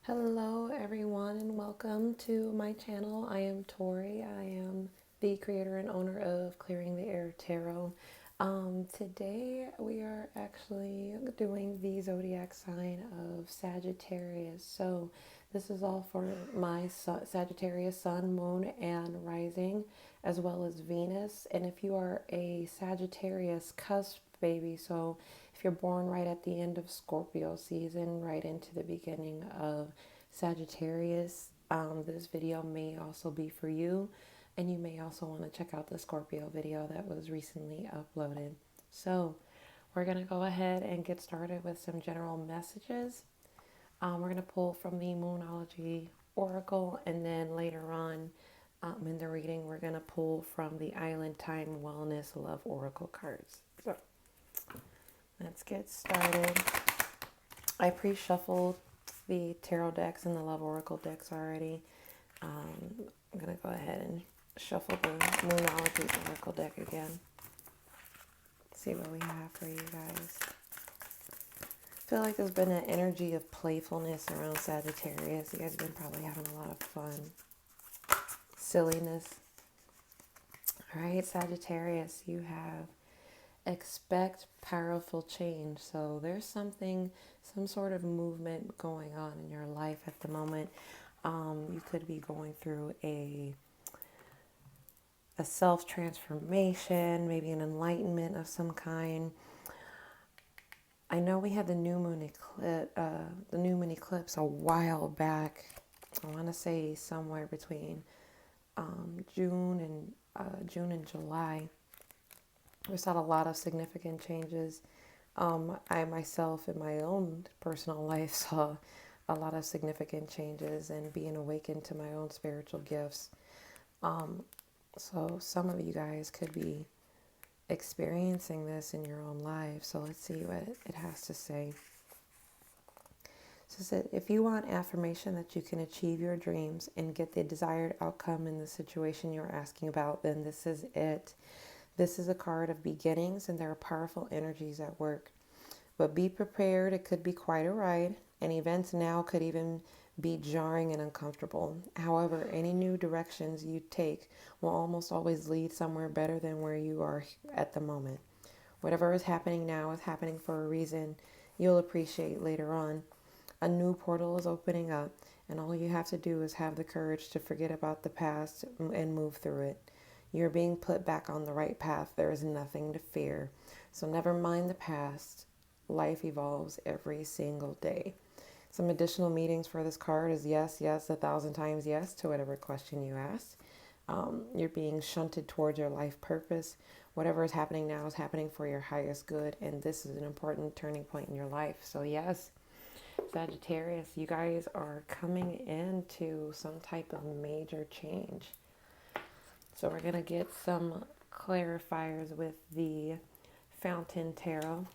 Hello, everyone, and welcome to my channel. I am Tori. I am the creator and owner of Clearing the Air Tarot. Today, we are actually doing the zodiac sign of Sagittarius. So, this is all for my Sagittarius sun, moon, and rising, as well as Venus. And if you are a Sagittarius cusp baby, so if you're born right at the end of Scorpio season, right into the beginning of Sagittarius, this video may also be for you. And you may also want to check out the Scorpio video that was recently uploaded. So we're going to go ahead and get started with some general messages. We're going to pull from the Moonology Oracle, and then later on in the reading, we're going to pull from the Island Time Wellness Love Oracle cards. So let's get started. I pre-shuffled the tarot decks and the love oracle decks already. I'm going to go ahead and shuffle the Moonology Oracle deck again. See what we have for you guys. I feel like there's been an energy of playfulness around Sagittarius. You guys have been probably having a lot of fun. Silliness. All right, Sagittarius, you have expect powerful change. So there's some sort of movement going on in your life at the moment. You could be going through a self-transformation, maybe an enlightenment of some kind. I know we had the new moon eclipse a while back. I want to say somewhere between June and July. We saw a lot of significant changes. I myself, in my own personal life, saw a lot of significant changes and being awakened to my own spiritual gifts. So some of you guys could be experiencing this in your own life. So let's see what it has to say. So it said, if you want affirmation that you can achieve your dreams and get the desired outcome in the situation you're asking about, then this is it. This is a card of beginnings, and there are powerful energies at work. But be prepared, it could be quite a ride, and events now could even be jarring and uncomfortable. However, any new directions you take will almost always lead somewhere better than where you are at the moment. Whatever is happening now is happening for a reason you'll appreciate later on. A new portal is opening up, and all you have to do is have the courage to forget about the past and move through it. You're being put back on the right path. There is nothing to fear. So never mind the past. Life evolves every single day. Some additional meanings for this card is yes, 1,000 times yes to whatever question you asked. You're being shunted towards your life purpose. Whatever is happening now is happening for your highest good, and this is an important turning point in your life. So yes, Sagittarius, you guys are coming into some type of major change. So we're going to get some clarifiers with the Fountain Tarot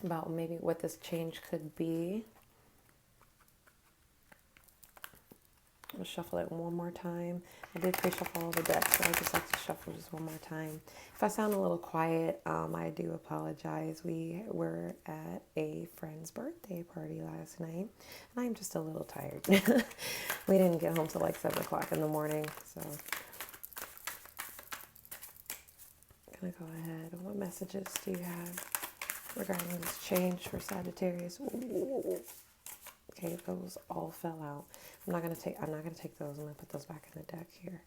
about maybe what this change could be. I'll shuffle it one more time. I did pre-shuffle all the decks, so I just like to shuffle just one more time. If I sound a little quiet, I do apologize. We were at a friend's birthday party last night, and I'm just a little tired. We didn't get home till like 7 o'clock in the morning, so I'm going to go ahead. What messages do you have regarding this change for Sagittarius? Ooh. Okay, those all fell out. I'm not gonna take those. I'm gonna put those back in the deck here.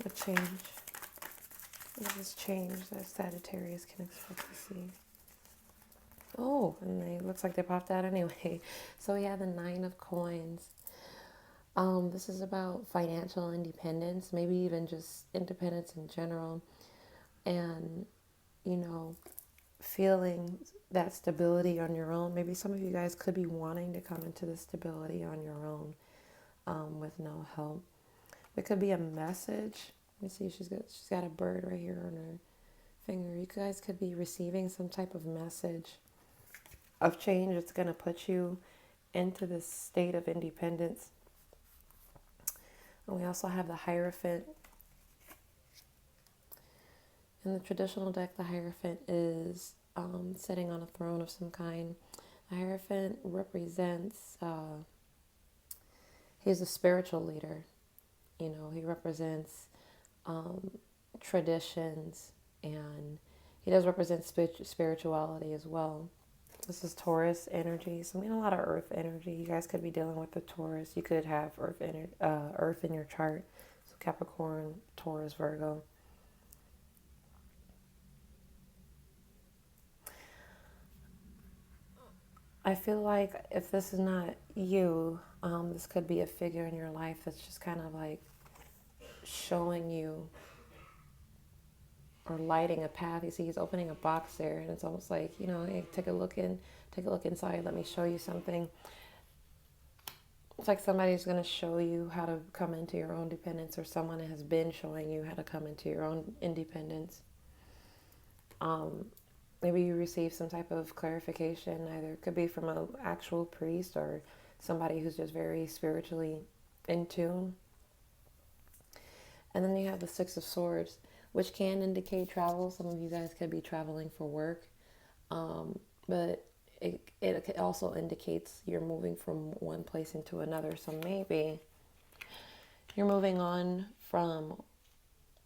The change. What is this change that Sagittarius can expect to see? Oh, and it looks like they popped out anyway. So we have the 9 of Coins. This is about financial independence, maybe even just independence in general, and feeling that stability on your own. Maybe some of you guys could be wanting to come into this stability on your own with no help. It could be a message. Let me see. She's got a bird right here on her finger. You guys could be receiving some type of message of change. It's going to put you into this state of independence. And we also have the Hierophant. In the traditional deck, the Hierophant is sitting on a throne of some kind. The Hierophant represents, he's a spiritual leader. You know, he represents traditions, and he does represent spirituality as well. This is Taurus energy, so I mean a lot of Earth energy. You guys could be dealing with the Taurus. You could have Earth in your chart. So Capricorn, Taurus, Virgo. I feel like if this is not you, this could be a figure in your life that's just kind of like showing you or lighting a path. You see, he's opening a box there, and it's almost like, you know, hey, take a look inside. Let me show you something. It's like somebody's going to show you how to come into your own dependence, or someone has been showing you how to come into your own independence. Maybe you receive some type of clarification. Either it could be from an actual priest or somebody who's just very spiritually in tune. And then you have the Six of Swords, which can indicate travel. Some of you guys could be traveling for work, but it also indicates you're moving from one place into another. So maybe you're moving on from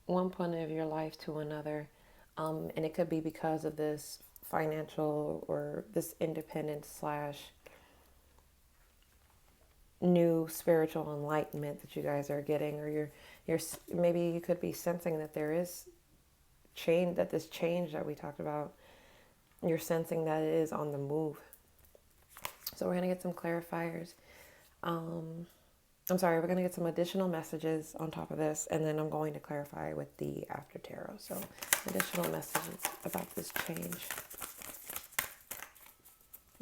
one point of your life to another, and it could be because of this financial or this independence slash new spiritual enlightenment that you guys are getting, or you're maybe you could be sensing that there is change, that this change that we talked about, you're sensing that it is on the move. So we're going to get some clarifiers. We're going to get some additional messages on top of this, and then I'm going to clarify with the after tarot. So additional messages about this change.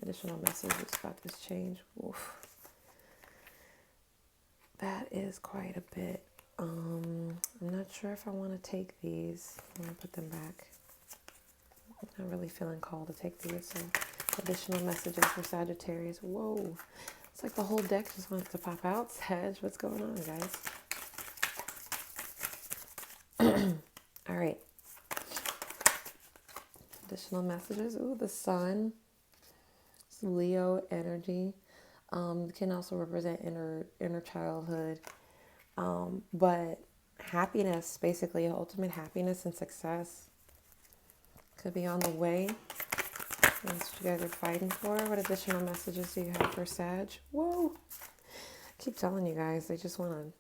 Additional messages about this change. Oof. That is quite a bit. I'm not sure if I want to take these. I'm going to put them back. I'm not really feeling called to take these. So additional messages for Sagittarius. Whoa. It's like the whole deck just wants to pop out. Sag, what's going on, guys? All right. Additional messages. Ooh, the sun. It's Leo energy. Can also represent inner childhood. But happiness, basically ultimate happiness and success could be on the way. That's what you guys are fighting for. What additional messages do you have for Sag? Whoa. I keep telling you guys, they just want to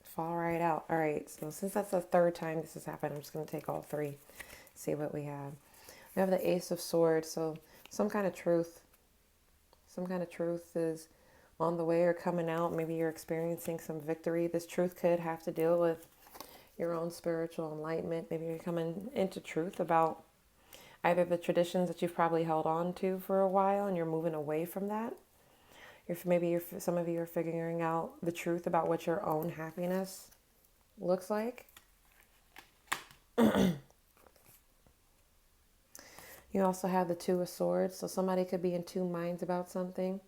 fall right out. All right, so since that's the third time this has happened, I'm just going to take all three, see what we have. We have the Ace of Swords, so some kind of truth. Some kind of truth is on the way or coming out. Maybe you're experiencing some victory. This truth could have to deal with your own spiritual enlightenment. Maybe you're coming into truth about either the traditions that you've probably held on to for a while and you're moving away from that. Some of you are figuring out the truth about what your own happiness looks like. You also have the Two of Swords, so somebody could be in two minds about something.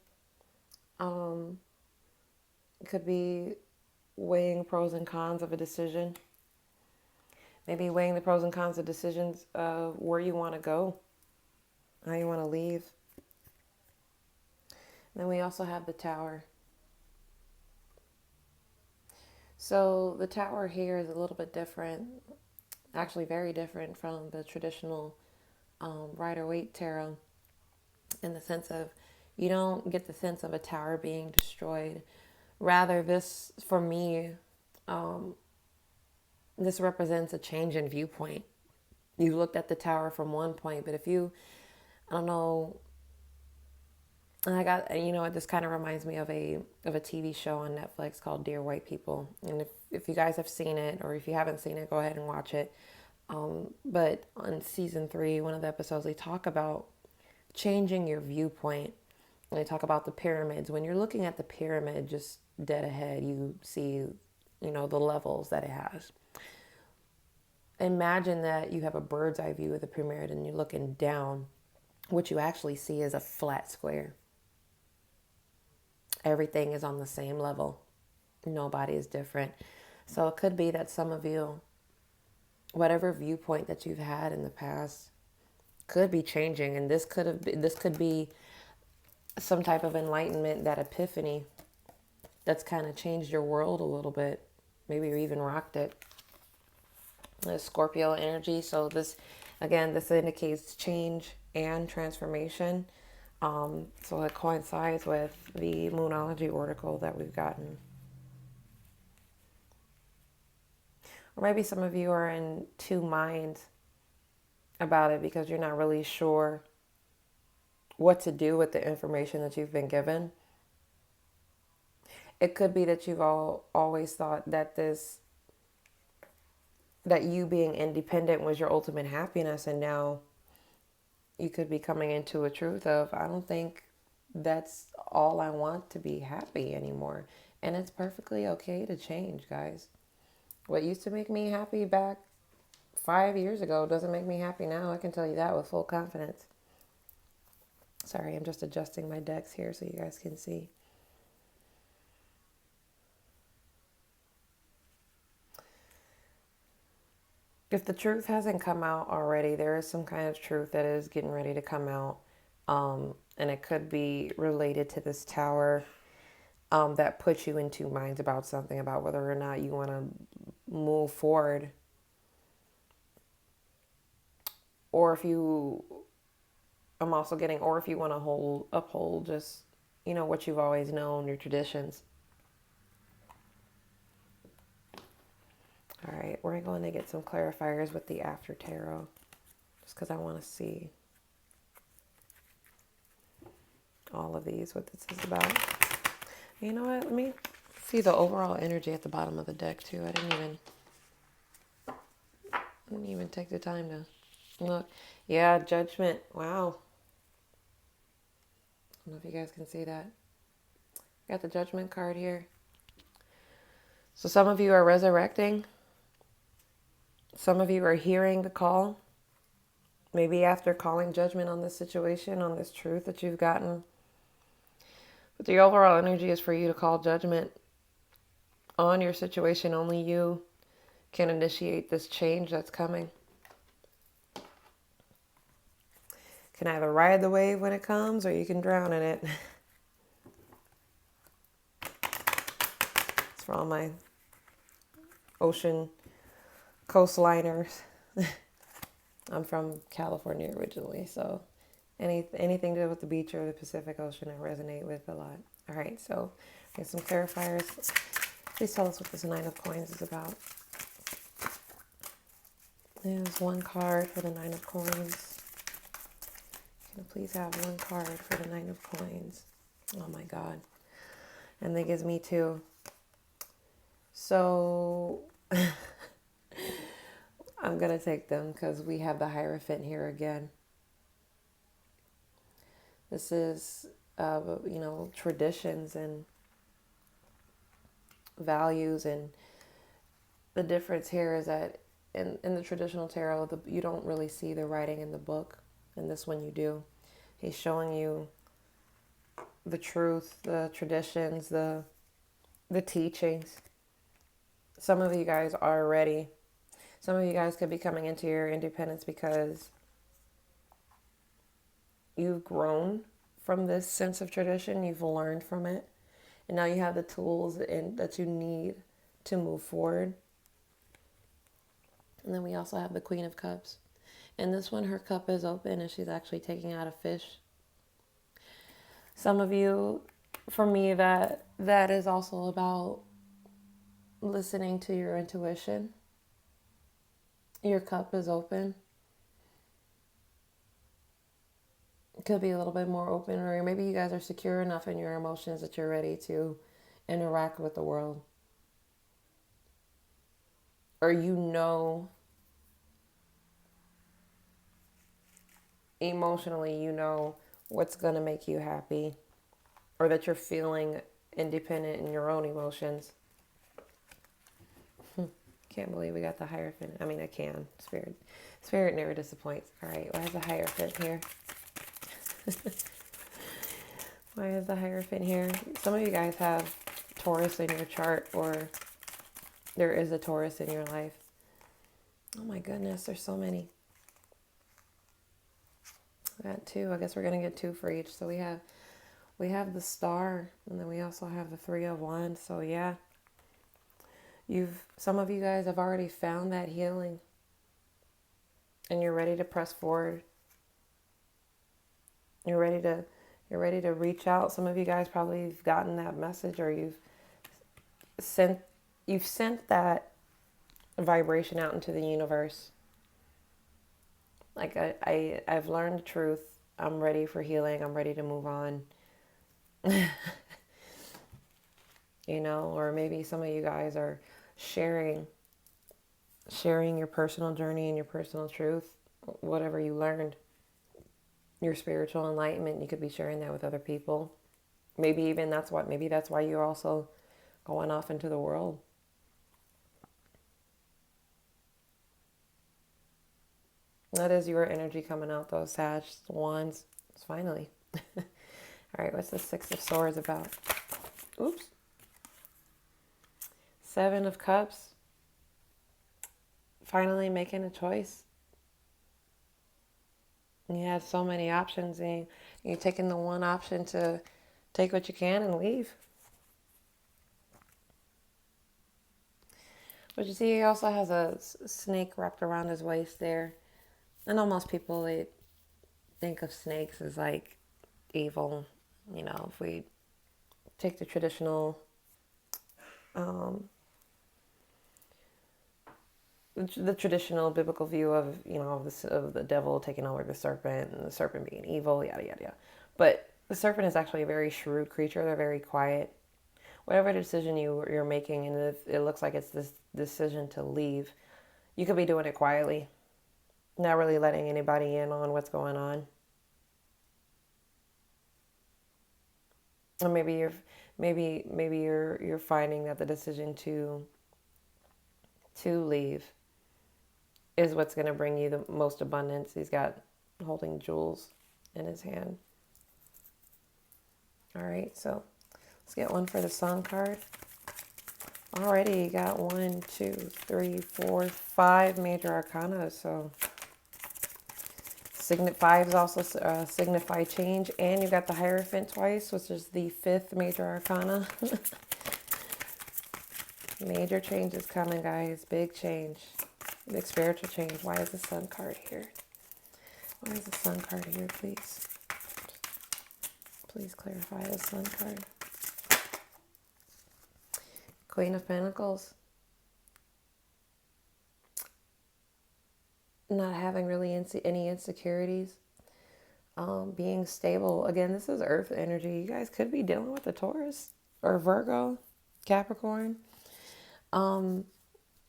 It could be weighing pros and cons of a decision. Maybe weighing the pros and cons of decisions of where you want to go, how you want to leave. And then we also have the Tower. So the Tower here is a little bit different, actually very different from the traditional Rider-Waite tarot, in the sense of you don't get the sense of a tower being destroyed. Rather, this, for me, this represents a change in viewpoint. You looked at the tower from one point, but if you, I don't know, this kind of reminds me of a TV show on Netflix called Dear White People. And if you guys have seen it, or if you haven't seen it, go ahead and watch it. But on season 3, one of the episodes, they talk about changing your viewpoint. And they talk about the pyramids. When you're looking at the pyramid just dead ahead, you see, the levels that it has. Imagine that you have a bird's eye view of the pyramid and you're looking down. What you actually see is a flat square. Everything is on the same level. Nobody is different. So it could be that some of you, whatever viewpoint that you've had in the past, could be changing, and this could be some type of enlightenment, that epiphany that's kind of changed your world a little bit. Maybe you even rocked it. The Scorpio energy. So this, again, this indicates change and transformation. So it coincides with the Moonology oracle that we've gotten. Or maybe some of you are in two minds about it because you're not really sure what to do with the information that you've been given. It could be that you've always thought that that you being independent was your ultimate happiness, and now you could be coming into a truth of, I don't think that's all I want to be happy anymore. And it's perfectly okay to change, guys. What used to make me happy back 5 years ago doesn't make me happy now. I can tell you that with full confidence. Sorry, I'm just adjusting my decks here so you guys can see. If the truth hasn't come out already, there is some kind of truth that is getting ready to come out. And it could be related to this tower that puts you in two minds about something, about whether or not you want to move forward. Or if you, I'm also getting, or if you want to uphold just, what you've always known, your traditions. All right, we're going to get some clarifiers with the After Tarot, just because I want to see all of these, what this is about. You know what? Let me see the overall energy at the bottom of the deck too. I didn't even take the time to look. Yeah, Judgment. Wow. I don't know if you guys can see that. Got the Judgment card here. So some of you are resurrecting. Some of you are hearing the call. Maybe after calling judgment on this situation, on this truth that you've gotten. But the overall energy is for you to call judgment on your situation. Only you can initiate this change that's coming. You can either ride the wave when it comes, or you can drown in it. It's for all my ocean coastliners. I'm from California originally, so anything to do with the beach or the Pacific Ocean I resonate with a lot. All right, so get some clarifiers. Please tell us what this Nine of Coins is about. There's one card for the Nine of Coins. Can I please have one card for the Nine of Coins? Oh my God. And that gives me two. So I'm going to take them because we have the Hierophant here again. This is, traditions and values. And the difference here is that in the traditional tarot, you don't really see the writing in the book. And this one you do. He's showing you the truth, the traditions, the teachings. Some of you guys are ready. Some of you guys could be coming into your independence because you've grown from this sense of tradition. You've learned from it. And now you have the tools that you need to move forward. And then we also have the Queen of Cups. And this one, her cup is open and she's actually taking out a fish. Some of you, for me, that is also about listening to your intuition. Your cup is open. It could be a little bit more open, or maybe you guys are secure enough in your emotions that you're ready to interact with the world. Or emotionally, what's going to make you happy, or that you're feeling independent in your own emotions. Can't believe we got the Hierophant. I mean, I can. Spirit never disappoints. All right, why is the Hierophant here? Why is the Hierophant here? Some of you guys have Taurus in your chart, or there is a Taurus in your life. Oh my goodness, there's so many. We got two. I guess we're going to get two for each. So we have We have the Star, and then we also have the Three of Wands. So yeah, some of you guys have already found that healing, and you're ready to press forward. You're ready to reach out. Some of you guys probably have gotten that message, or sent that vibration out into the universe. Like I've learned the truth. I'm ready for healing. I'm ready to move on. Or maybe some of you guys are sharing your personal journey and your personal truth, whatever you learned, your spiritual enlightenment. You could be sharing that with other people. Maybe that's why you're also going off into the world. That is your energy coming out, though, Sag, Wands. Finally. All right, what's the Six of Swords about? Oops. Seven of Cups. Finally making a choice. You had so many options, and you're taking the one option to take what you can and leave. But you see, he also has a snake wrapped around his waist there. I know most people, they think of snakes as like evil. If we take the traditional the traditional biblical view of of the devil taking over the serpent, and the serpent being evil, yada yada yada. But the serpent is actually a very shrewd creature. They're very quiet. Whatever decision you're making, and if it looks like it's this decision to leave, you could be doing it quietly, not really letting anybody in on what's going on. Or maybe you're finding that the decision to leave is what's going to bring you the most abundance. He's holding jewels in his hand. All right, so let's get one for the Sun card. Already got 1, 2, 3, 4, 5 major arcana. So fives also signify change, and you got the Hierophant twice, which is the 5th major arcana. Major change is coming, guys. Big change. Big spiritual change. Why is the Sun card here? Why is the Sun card here, please? Please clarify the Sun card. Queen of Pentacles. Not having really any insecurities. Being stable. Again, this is Earth energy. You guys could be dealing with a Taurus or Virgo, Capricorn.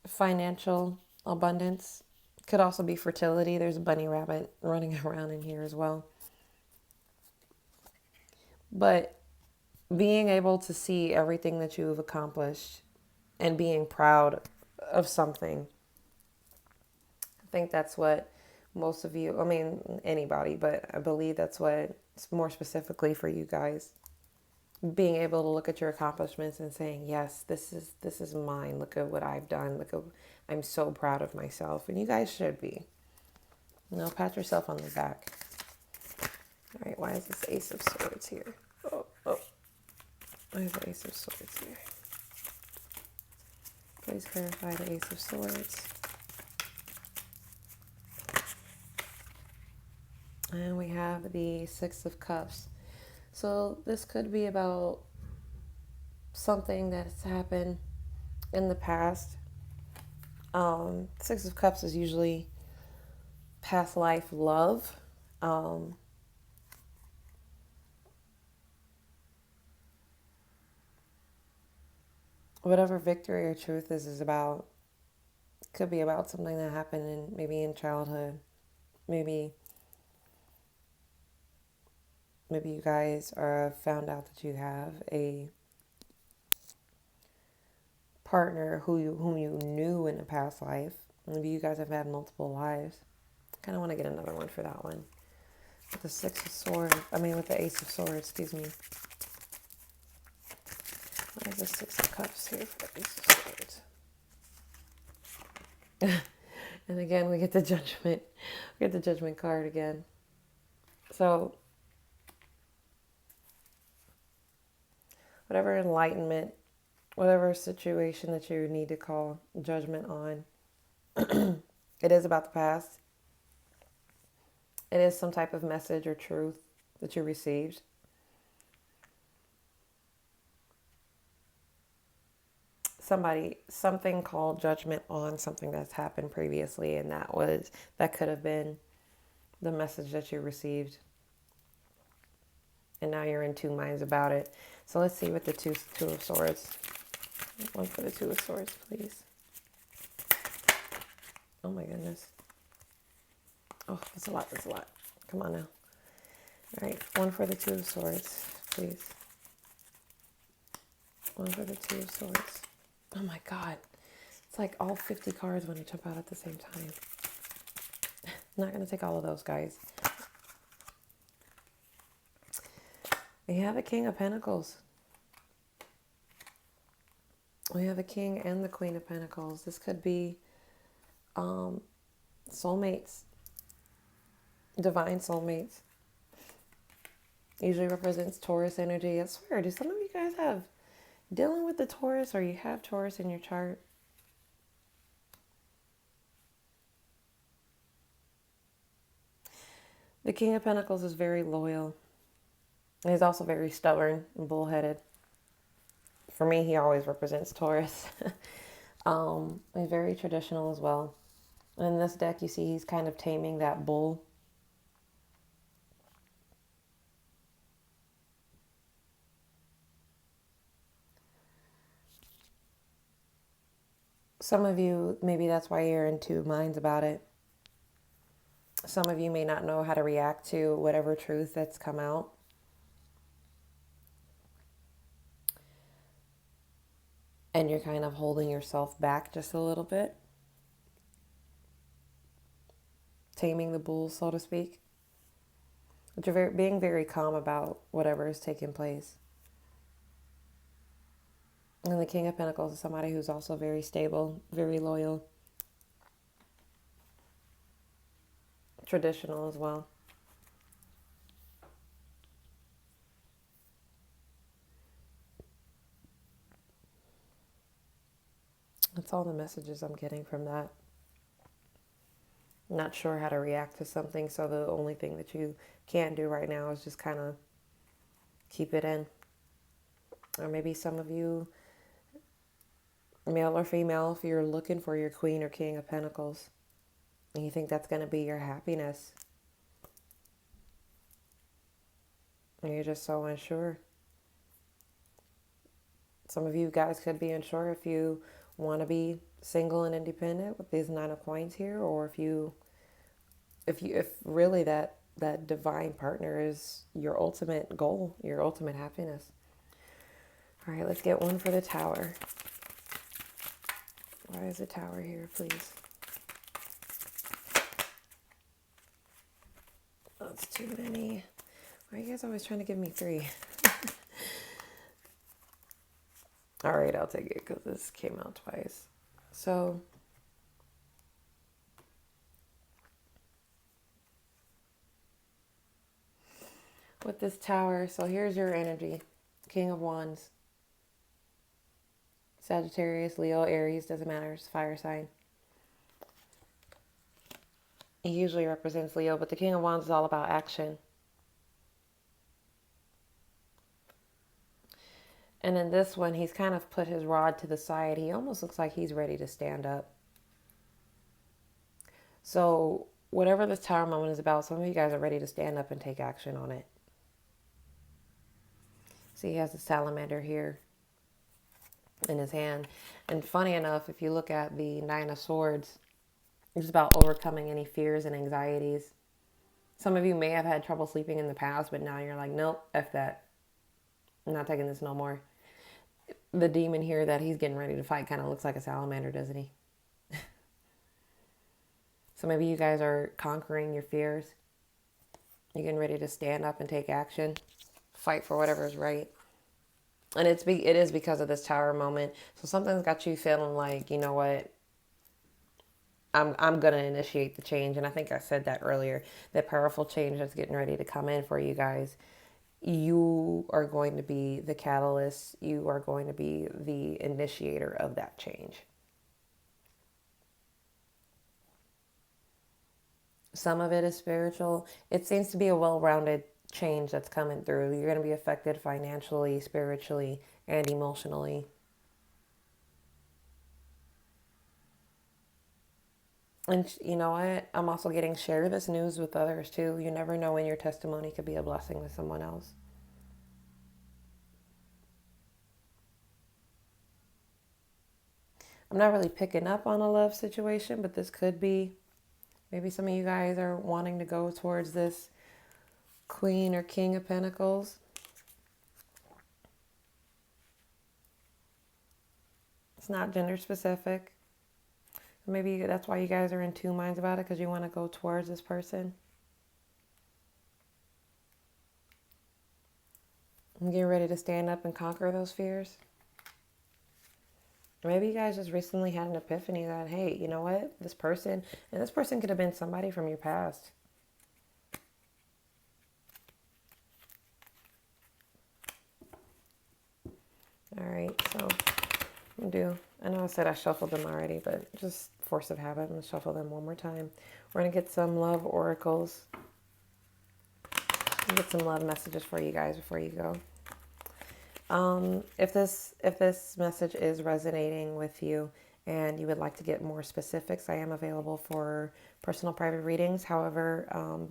Financial abundance. Could also be fertility. There's a bunny rabbit running around in here as well. But being able to see everything that you've accomplished and being proud of something. I think that's what most of you, anybody, but I believe that's what it's more specifically for you guys. Being able to look at your accomplishments and saying, yes, this is mine. Look at what I've done. I'm so proud of myself. And you guys should be. Pat yourself on the back. All right, why is this Ace of Swords here? Oh. Why is the Ace of Swords here? Please clarify the Ace of Swords. And we have the Six of Cups. So this could be about something that's happened in the past. Six of Cups is usually past life love. Whatever victory or truth is about, could be about something that happened in childhood. Maybe you guys found out that you have a partner whom you knew in a past life. Maybe you guys have had multiple lives. Kind of want to get another one for that one. With the Six of Swords, with the Ace of Swords, excuse me. Why is the Six of Cups here for the Ace of Swords? And again, we get the Judgment. We get the Judgment card again. So whatever enlightenment, whatever situation that you need to call judgment on. It is about the past. It is some type of message or truth that you received. Something called judgment on something that's happened previously, and that could have been the message that you received. And now you're in two minds about it. So let's see what the two of swords. One for the Two of Swords, please. Oh my goodness. Oh, that's a lot. That's a lot. Come on now. All right. One for the Two of Swords, please. One for the Two of Swords. Oh my God. It's like all 50 cards want to jump out at the same time. I'm not going to take all of those, guys. We have a King of Pentacles. We have a King and the Queen of Pentacles. This could be soulmates, divine soulmates. Usually represents Taurus energy. I swear, do some of you guys have dealing with the Taurus, or you have Taurus in your chart? The King of Pentacles is very loyal. And he's also very stubborn and bullheaded. For me, he always represents Taurus. He's very traditional as well. And in this deck, you see he's kind of taming that bull. Some of you, maybe that's why you're in two minds about it. Some of you may not know how to react to whatever truth that's come out. And you're kind of holding yourself back just a little bit. Taming the bull, so to speak. But you're being very calm about whatever is taking place. And the King of Pentacles is somebody who's also very stable, very loyal. Traditional as well. That's all the messages I'm getting from that. Not sure how to react to something, so the only thing that you can do right now is just kind of keep it in. Or maybe some of you, male or female, if you're looking for your Queen or King of Pentacles, and you think that's going to be your happiness, and you're just so unsure. Some of you guys could be unsure if you want to be single and independent with these 9 of coins here, or if really that divine partner is your ultimate goal, your ultimate happiness. All right, let's get one for the Tower. Why is the Tower here, please? That's too many. Why are you guys always trying to give me 3? All right, I'll take it because this came out twice. So, with this Tower, so here's your energy. King of Wands. Sagittarius, Leo, Aries, doesn't matter, it's fire sign. He usually represents Leo, but the King of Wands is all about action. And in this one, he's kind of put his rod to the side. He almost looks like he's ready to stand up. So whatever this Tower moment is about, some of you guys are ready to stand up and take action on it. See, he has the salamander here in his hand. And funny enough, if you look at the 9 of Swords, it's about overcoming any fears and anxieties. Some of you may have had trouble sleeping in the past, but now you're like, nope, F that. I'm not taking this no more. The demon here that he's getting ready to fight kind of looks like a salamander, doesn't he? So maybe you guys are conquering your fears. You're getting ready to stand up and take action. Fight for whatever is right. And it is because of this Tower moment. So something's got you feeling like, you know what? I'm going to initiate the change. And I think I said that earlier. That powerful change that's getting ready to come in for you guys. you are going to be the catalyst. You are going to be the initiator of that change. Some of it is spiritual. It seems to be a well-rounded change that's coming through. You're going to be affected financially, spiritually, and emotionally. And you know what? I'm also getting share this news with others too. You never know when your testimony could be a blessing to someone else. I'm not really picking up on a love situation, but this could be. Maybe some of you guys are wanting to go towards this Queen or King of Pentacles. It's not gender specific. Maybe that's why you guys are in two minds about it, because you want to go towards this person. I'm getting ready to stand up and conquer those fears. Maybe you guys just recently had an epiphany that, hey, you know what? This person, and this person could have been somebody from your past. All right, so I'm going to do, I know I said I shuffled them already, but just force of habit, I'm going to shuffle them one more time. We're going to get some love oracles. Get some love messages for you guys before you go. If this message is resonating with you and you would like to get more specifics, I am available for personal private readings. However,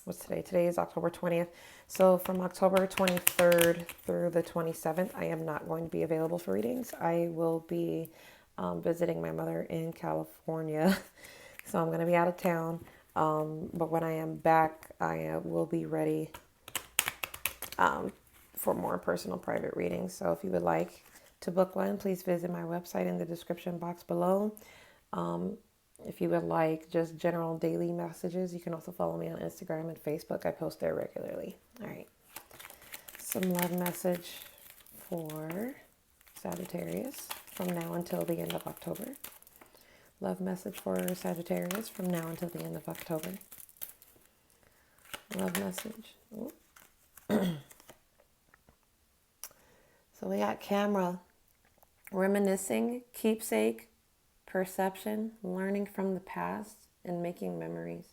what's today? Today is October 20th. So from October 23rd through the 27th, I am not going to be available for readings. I will be visiting my mother in California. So I'm going to be out of town. But when I am back, I will be ready for more personal private readings. So if you would like to book one, please visit my website in the description box below. If you would like just general daily messages, you can also follow me on Instagram and Facebook. I post there regularly. All right. Some love message for Sagittarius from now until the end of October. Love message for Sagittarius from now until the end of October. Love message. So we got camera, reminiscing, keepsake, perception, learning from the past, and making memories.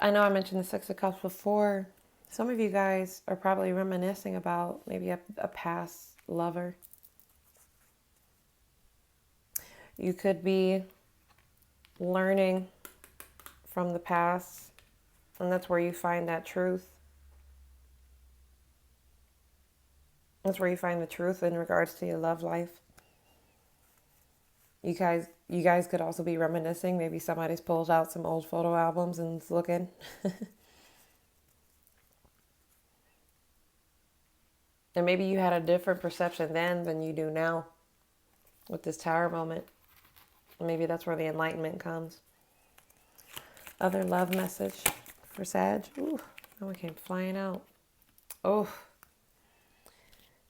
I know I mentioned the Six of Cups before. Some of you guys are probably reminiscing about maybe a past lover. You could be learning from the past, and that's where you find that truth. That's where you find the truth in regards to your love life. You guys could also be reminiscing. Maybe somebody's pulled out some old photo albums and is looking. And maybe you had a different perception then than you do now with this Tower moment. Maybe that's where the enlightenment comes. Other love message for Sag. Ooh, that one came flying out. Oh.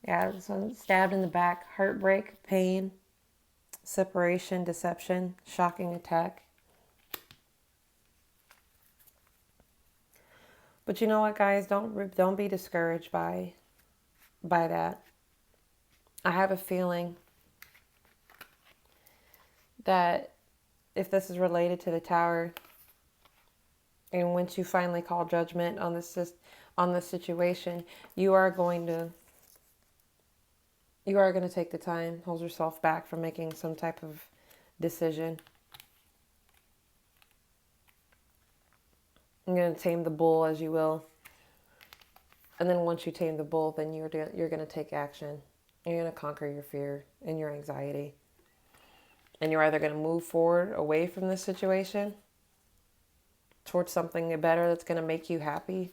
Yeah, this one stabbed in the back. Heartbreak, pain, separation, deception, shocking attack. But you know what, guys? Don't be discouraged by that. I have a feeling that if this is related to the Tower, and once you finally call judgment on this situation, you are going to take the time, hold yourself back from making some type of decision. You're going to tame the bull, as you will. And then once you tame the bull, then you're going to take action. You're going to conquer your fear and your anxiety. And you're either going to move forward away from this situation towards something better that's going to make you happy.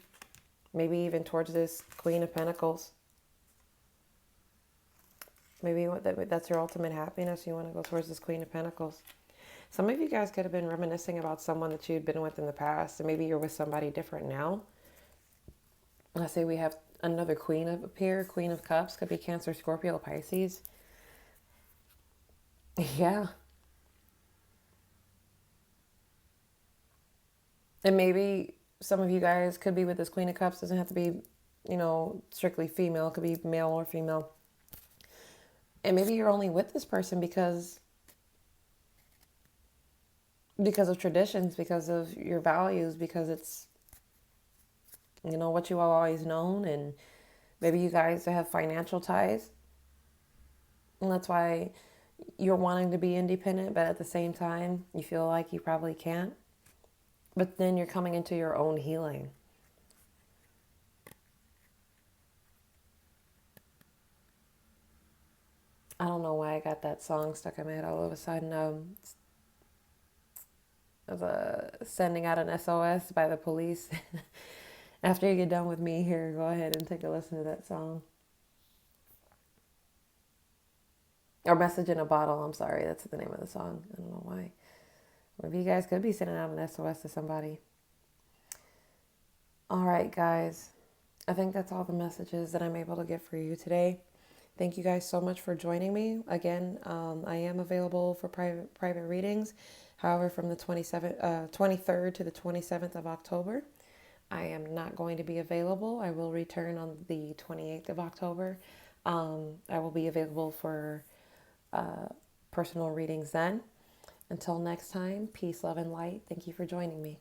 Maybe even towards this Queen of Pentacles. Maybe that's your ultimate happiness. You want to go towards this Queen of Pentacles. Some of you guys could have been reminiscing about someone that you'd been with in the past. And maybe you're with somebody different now. Let's say we have another Queen up here. Queen of Cups. Could be Cancer, Scorpio, Pisces. Yeah. And maybe some of you guys could be with this Queen of Cups. Doesn't have to be, strictly female. It could be male or female. And maybe you're only with this person because of traditions, because of your values, because it's, what you all always known. And maybe you guys have financial ties. And that's why you're wanting to be independent, but at the same time, you feel like you probably can't. But then you're coming into your own healing. I don't know why I got that song stuck in my head all of a sudden. Sending out an SOS by the police. After you get done with me here, go ahead and take a listen to that song. Or Message in a Bottle, I'm sorry. That's the name of the song. I don't know why. Maybe you guys could be sending out an SOS to somebody. All right, guys. I think that's all the messages that I'm able to get for you today. Thank you guys so much for joining me. Again, I am available for private readings. However, from the 23rd to the 27th of October, I am not going to be available. I will return on the 28th of October. I will be available for personal readings then. Until next time, peace, love, and light. Thank you for joining me.